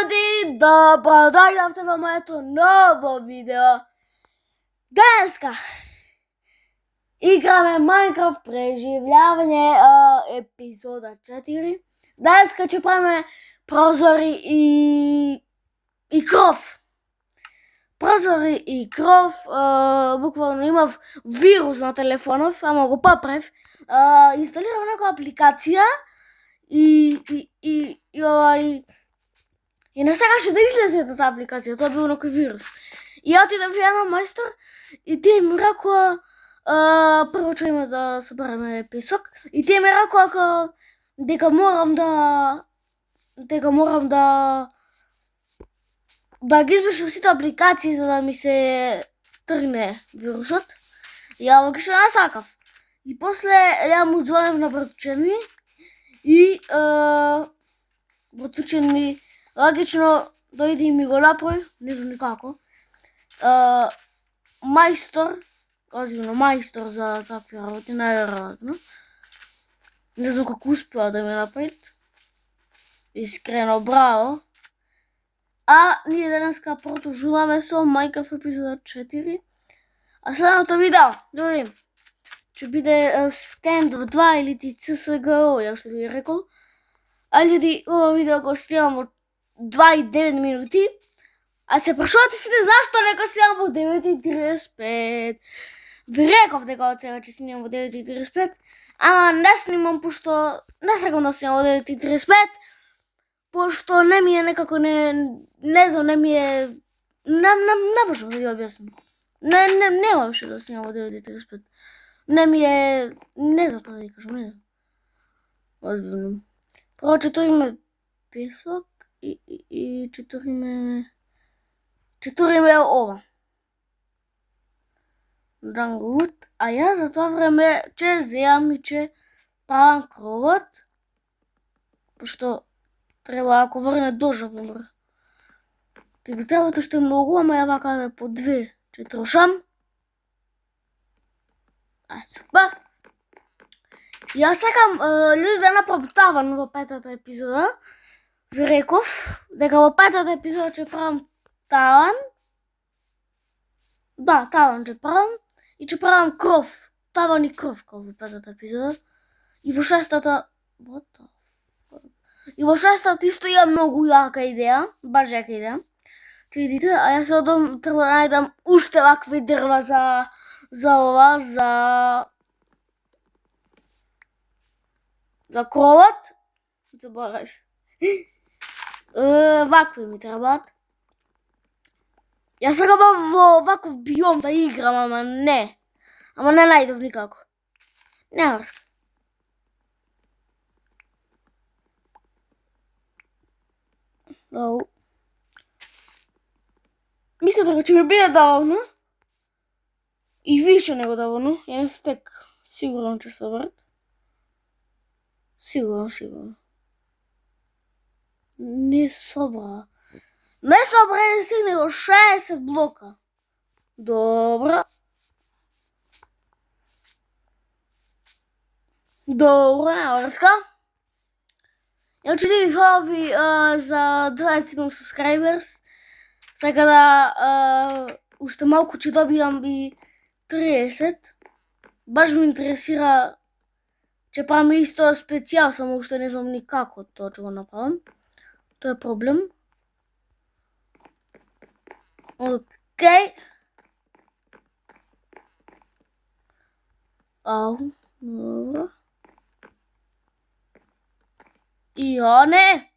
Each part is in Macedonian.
Ljudi, dobrodošli во моето ново видео. Денеска играме Minecraft преживljavање епизода 4. Денеска ќе правиме прозори и кров. Прозори и кров, буквално имав вирус на телефонов, ама го поправив. Инсталирав некоја апликација и не сакаше да излезе таа апликација, тоа бил некој вирус. И ја отидов ја на мајстор и тие ми рекоа прво ќе да собереме песок и тие ми рекоа дека морам да ги избришам сите апликации за да ми се тргне вирусот. Ја логично не сакав. И после ја му звонев на братучен ми и братучен ми логично дојде и ми го направи, не знам никако. Мајстор, озбилно мајстор за такви работи, најверојатно. Не знам како успеа да ми направи. Искрено браво. А ние денеска продолжуваме со Minecraft епизода 4. А следното видео, људи, ќе биде Stand 2 или CSGO, ја што би рекол. А људи, ова видео го снимам во 2 и 9 минути. А се прашувате сите зашто не го снимам во 9:35. Ви реков дека од сега ќе снимам во 9:35, ама не снимам пошто не сакам да снимам во 9:35, пошто не ми е некако не знам, не ми е не можам да ви објаснам. Не може да снимам во 9:35. Не ми е, не знам како да ви кажам, не знам. Озбилно. Прво четуриме песок и четуриме ова. Джангут, а ја за тоа време ќе земам и ќе правам кровот, пошто треба ако врне дожд, например. Ке би требат уште многу, ама ја вака по 2 ќе трошам. Супер. Ја сакам луѓе да направам таван во 5-та епизода. Ви реков дека во 5-та епизода ќе правам таван. Да, таван ќе правам и ќе правам кров. Таван и кров како во 5-та епизода. И во 6-та what the fuck? И во 6-та исто имам многу јака идеја, баш јака идеја. Ќе видите, а јас се одам треба да најдам уште вакви дрва за ова, за кровот. Заборавив. Вакви ми требаат. Јас сакам во ваков биом да играм, ама не најдов никако. Не врска. Мислам дека ќе ми биде доволно. И више него доволно. Еден стек сигурно ќе соберат. Сигурно. Не собра, не стигне го 60 блока. Добро, не врска. Ја ќе ви фалови за 27 subscribers. Така да уште малку ќе добијам и 30. Баш ме интересира. Ќе правам исто специјал, само уште не знам никако тоа ќе го направам. Тоа е проблем. Океј. Добро. И не!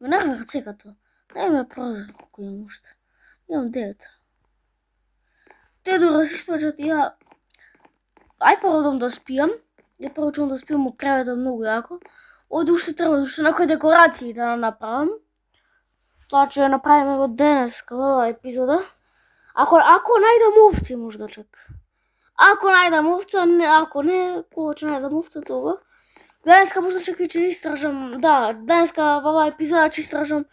Ме нервира цекато. Дај ме прозор колку имам уште. Имам 9. Те дура се испачат и ја... Ај прво да спијам. Ја прво да спијам у креветот многу јако. Овде уште треба уште некои декорации да направам. Тоа ќе ја направиме во денеска, во оваа епизода. Ако најдам овци можда чак. Ако најдам овца, ако не, кога ќе најдам овца тога. Денеска можда чак и ќе истражам, да, денеска во оваа епизода ќе истражам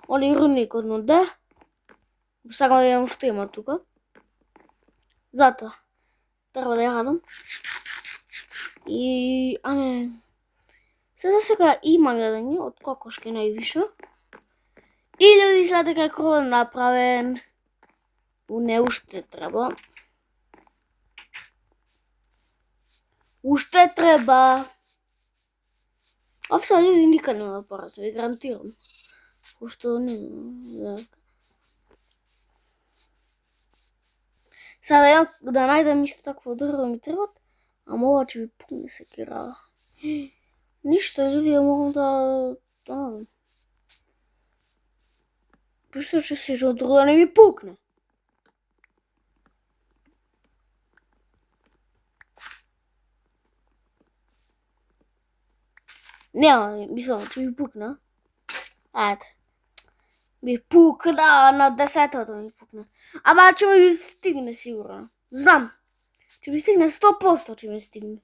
оној рудникот на Д. Сакам да видам што има тука. Затоа треба да ја радам. И се за сега има гледање од кокошки највише. 1000 след дека е кровот направен. Не уште треба. Уште треба. Овсе луѓе никад нема пара, се ви гарантирам. Пошто не знам. Сега да најдем исто такво дрво ми требат, ама ова ќе ми пукне секира. Ништо, луѓе, морам да надам. Пошто ќе се друго да не ми пукне. Нема, мислам, ќе ми пукна. Ајде. Ми пукна, на 10-тото ми пукна. Ама ќе ми стигне сигурно. Знам. Ќе ми стигне 100% ќе ми стигне.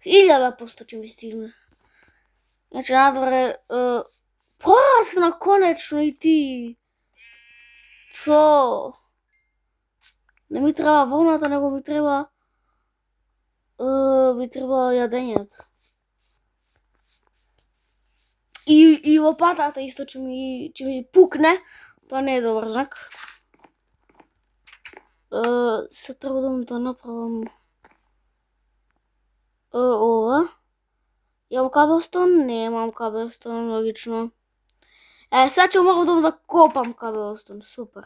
1000% ќе ми стигне. Значи, надворе, порасна конечно и ти. Со. Не ми треба волната, него ми треба јадењето. И лопатата исто ќе ми пукне, тоа не е добар знак. Се треба да направам ова. Имам кабелстон? Немам кабелстон, логично. Сега ќе морам да копам кабелстон, супер.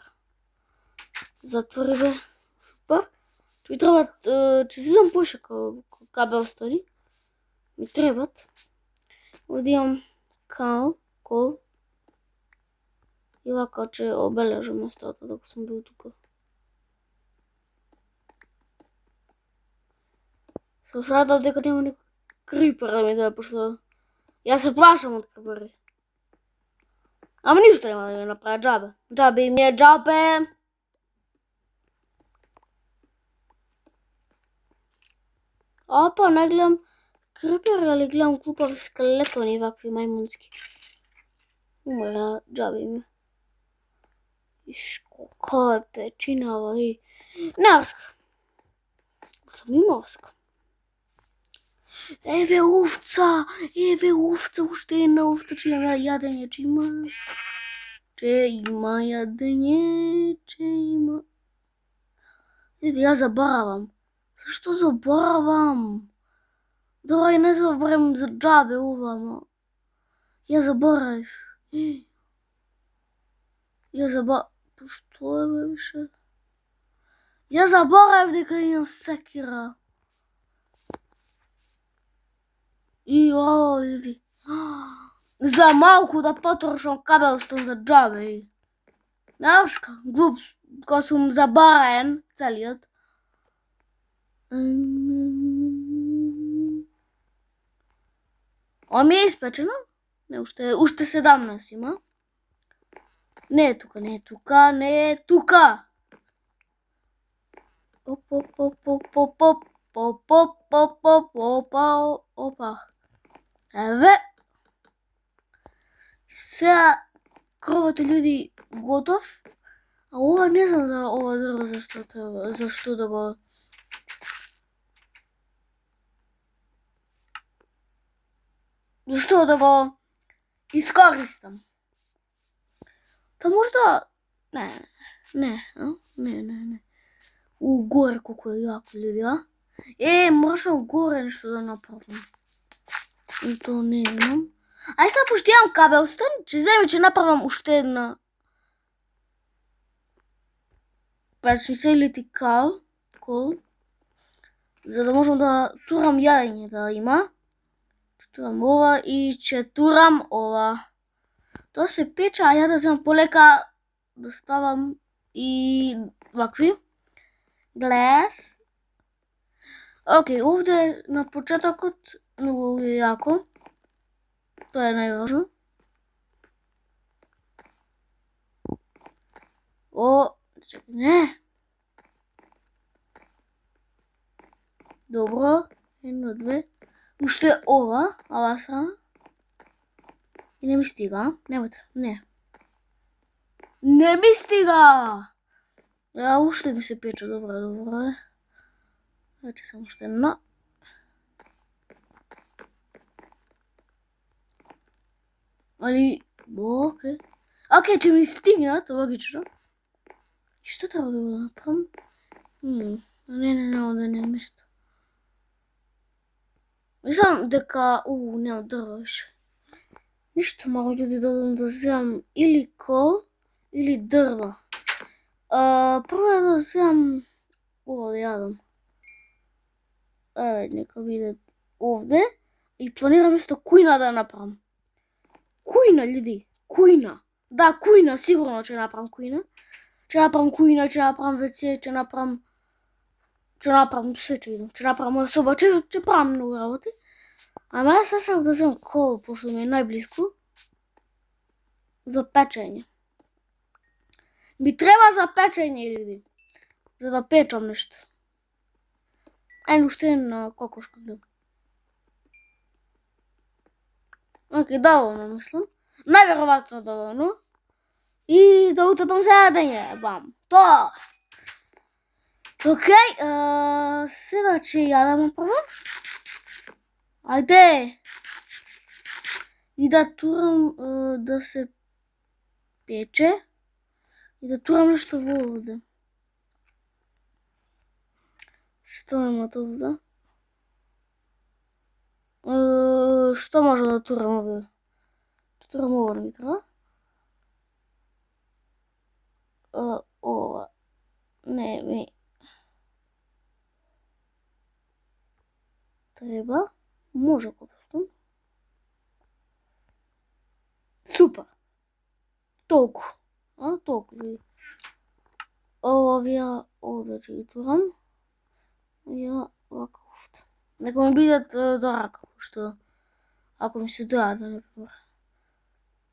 Затвори бе, супер. Ќе ми требат, ќе зидам поише кабелстони. Ми требат. Овде имам кол. И вака ќе обележам местата докато сум бил тука. Се срадам дека нема никој крипер да ми даде, пошто јас се плашам од крипери. Ама ништо нема да ми направи џабе. Џабе ми е џабе. Опа, не гледам крипери, али гледам глупави скелетони, вакви мајмунски. Умора, џабе ми. Иш, колка е печинава и... Нарска. Сам и морска. Еве овца, уште една овца, че има јадење, че има јадење, че има... Еде, ја заборавам. Зашто заборавам? Добре, не заборавам за џабе ова, ама... Ја заборавив. Што е бе више? Ја заборавив дека имам секира. И оди. За малку да потрошам кабелстон за џабе. Нарска, глуп, кога сум забараен целиот. Ова ми е испечено? Не, уште 17 има. Не е тука, не е тука, не е тука. Опа. Еве. Сега кровот, луѓе, готов. А ова не знам за ова дрво зашто да го... Зашто да го искористам. Та можда... Не. Горе колко е јако, луѓе, а? Морашам горе нешто да направам. И то не имам. Ај сега, пошто имам кабелстон, ќе направам уште една печница или кол, за да можам да турам јадење да има. Ќе турам ова и ќе турам ова. Тоа се пече, а ја да земам полека да ставам и вакви. Глес. Океј, овде на почетокот многу е јако. Тоа е најважно. Чекај, не. Добро, 1, 2. Уште ова страна. И не ми стига, не. Не ми стига! Уште ми се пече, добро е. Значи само уште една. Али, окей. Океј, ќе ми стигнат, логично. И што треба да го направам? Не, овде не е место. Мислам дека, нема дрва више. Ништо, малку људи да земам или кол, или дрва. Прво да земам ова да јадам. Нека биде овде. И планирам исто кујна да направам. Кујна, људи, кујна. Да, кујна, сигурно ќе направам кујна. Ќе направам кујна, ќе направам WC, ќе направам се, ќе направам соба, ќе правам многу работи. Ама јас сакам да земам кол, пошто ми е најблиску. За печење. Ми треба за печење, људи. За да печам нешто. Уште една кокошка гледам. Океј, доволно мислам. Најверојатно доволно. И да утепам за јадење. Бам. Тоа! Океј, сега ќе јадам прво. Ајде! И да турам да се пече. И да турам нешто во овде. Што имат овде? Што може да турам овде? Турам ова, не треба? Ова. Не ми треба. Може го пуштам. Супер. Толку. Толку. Овие овде ќе ги турам. Ја вака овде. Нека ми бидат до рака, пошто ако ми се дојаде, например.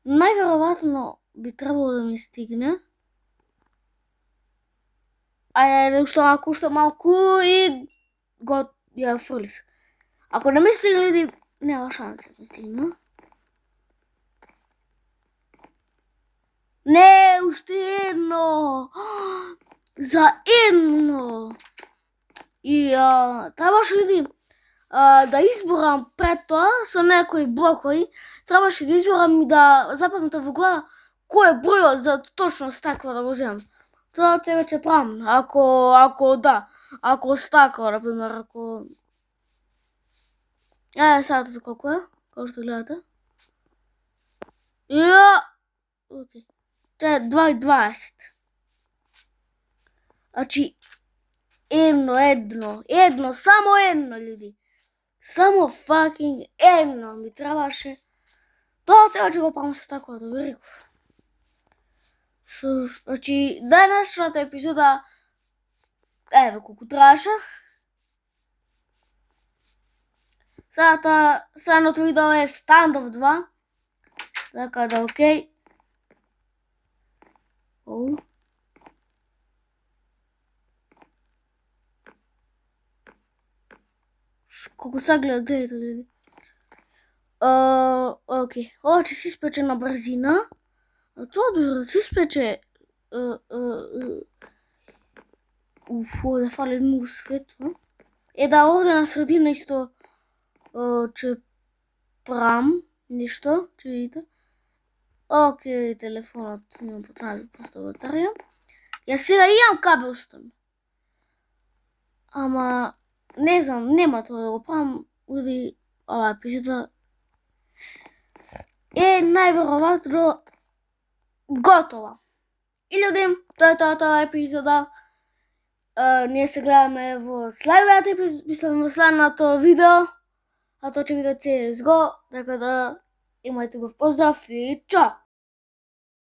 Најверојатно би требало да ми стигне. Ајде, уште малку и го ја фрлив. Ако не ми стигне, људи, нема шанса да ми стигне. Не, уште едно. За едно. И требаше, људи, да изборам пред тоа со некои блокови, требаше да изборам и да западнете во глава кој е бројот за точно стакло да го земам. Тоа сега ќе правам. Ако стакло, например, ако... сега тоа колку е? Како што гледате? Океј. 2,20. Значи, едно, само едно, људи. Само fucking едно ми требаше. Тоа сега ќе го правам со стакло, да ви реков. Значи, денешната епизода, еве колку траше. Следното видео е Standoff 2. Така да, океј. Колку се гледате, људи. Океј, ова ќе се испече на брзина. А тоа да се испече... овде фали многу светло. Да, овде на средина исто ќе правам нешто, ќе видите. Океј, телефонот ми потреба за пуста батерија. Јас сега имам кабел стан. Ама, не знам, нема тоа да го правам, људи, ова епизода е најверојатно готова. И људи, тоа е тоа епизода. Ние се гледаме во следното видео, а тоа ќе биде CSGO, така да имајте го поздрав и чао!